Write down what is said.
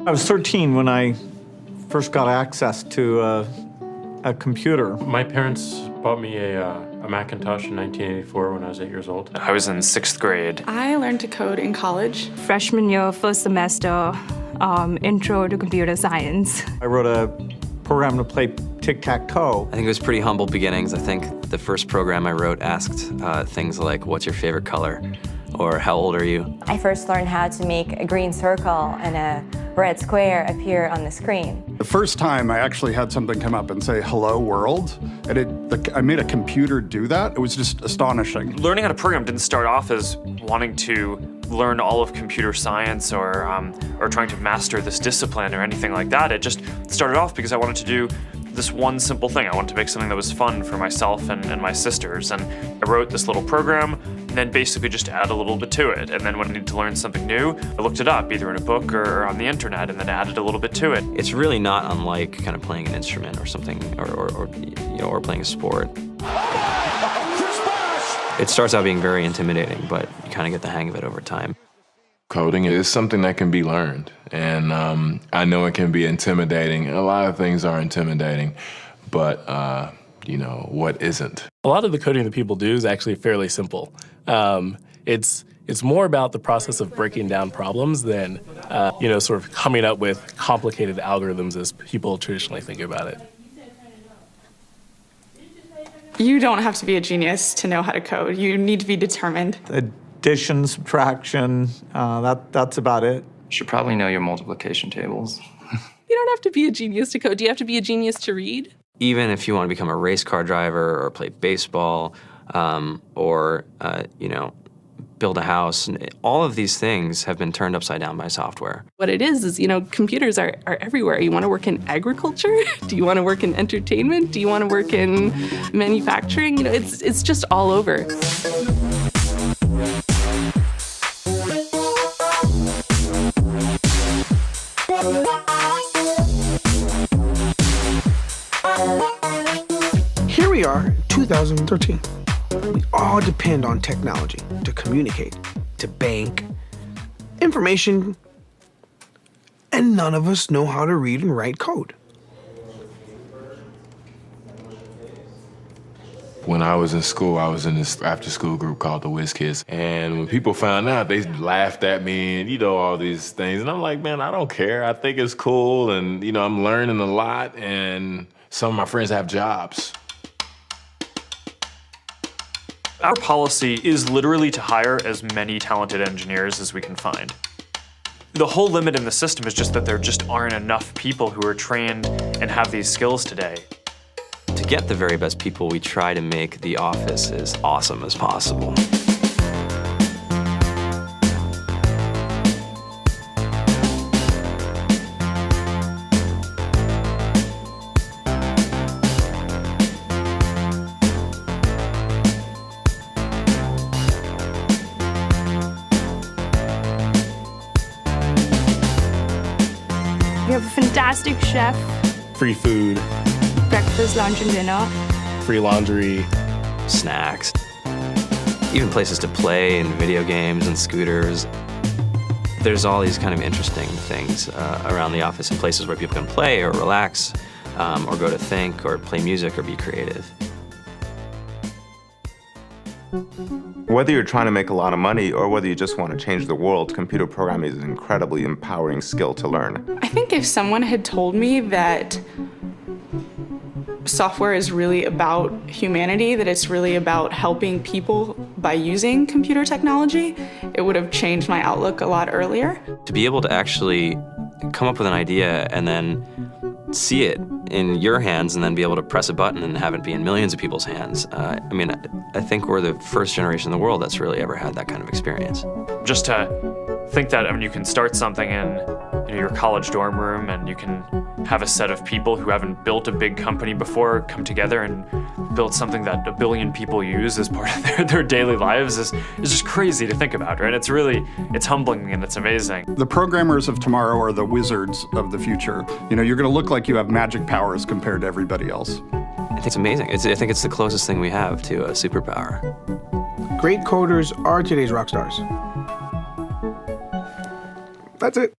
I was 13 when I first got access to a computer. My parents bought me a Macintosh in 1984 when I was 8 years old. I was in 6th grade. I learned to code in college. Freshman year, first semester, intro to computer science. I wrote a program to play tic-tac-toe. I think it was pretty humble beginnings. I think the first program I wrote asked things like, what's your favorite color? Or how old are you? I first learned how to make a green circle and a red square appear on the screen. The first time I actually had something come up and say, hello world, and I made a computer do that. It was just astonishing. Learning how to program didn't start off as wanting to learn all of computer science or trying to master this discipline or anything like that. It just started off because I wanted to do this one simple thing. I wanted to make something that was fun for myself and my sisters. And I wrote this little program and then basically just add a little bit to it. And then when I needed to learn something new, I looked it up either in a book or on the internet and then added a little bit to it. It's really not unlike kind of playing an instrument or something, or playing a sport. It starts out being very intimidating, but you kind of get the hang of it over time. Coding is something that can be learned, and I know it can be intimidating. A lot of things are intimidating, but what isn't? A lot of the coding that people do is actually fairly simple. It's more about the process of breaking down problems than sort of coming up with complicated algorithms as people traditionally think about it. You don't have to be a genius to know how to code. You need to be determined. Addition, subtraction, that's about it. You should probably know your multiplication tables. You don't have to be a genius to code. Do you have to be a genius to read? Even if you want to become a race car driver or play baseball or build a house, all of these things have been turned upside down by software. What it is, computers are everywhere. You want to work in agriculture? Do you want to work in entertainment? Do you want to work in manufacturing? It's just all over. Here we are, 2013. We all depend on technology to communicate, to bank, information, and none of us know how to read and write code. When I was in school, I was in this after-school group called the Whiz Kids. And when people found out, they laughed at me and, all these things. And I'm like, man, I don't care. I think it's cool. And, I'm learning a lot. And some of my friends have jobs. Our policy is literally to hire as many talented engineers as we can find. The whole limit in the system is just that there just aren't enough people who are trained and have these skills today. To get the very best people, we try to make the office as awesome as possible. We have a fantastic chef, Free food, breakfast, lunch, and dinner. free laundry, snacks, even places to play and video games and scooters. There's all these kind of interesting things around the office and places where people can play or relax or go to think or play music or be creative. Whether you're trying to make a lot of money or whether you just want to change the world, computer programming is an incredibly empowering skill to learn. I think if someone had told me that software is really about humanity, that it's really about helping people by using computer technology, it would have changed my outlook a lot earlier. To be able to actually come up with an idea and then see it in your hands and then be able to press a button and have it be in millions of people's hands. I think we're the first generation in the world that's really ever had that kind of experience. Just to think that, you can start something in your college dorm room and you can have a set of people who haven't built a big company before come together and build something that 1 billion people use as part of their daily lives is just crazy to think about, right? It's humbling and it's amazing. The programmers of tomorrow are the wizards of the future. You're going to look like you have magic powers compared to everybody else. I think it's amazing. I think it's the closest thing we have to a superpower. Great coders are today's rock stars. That's it.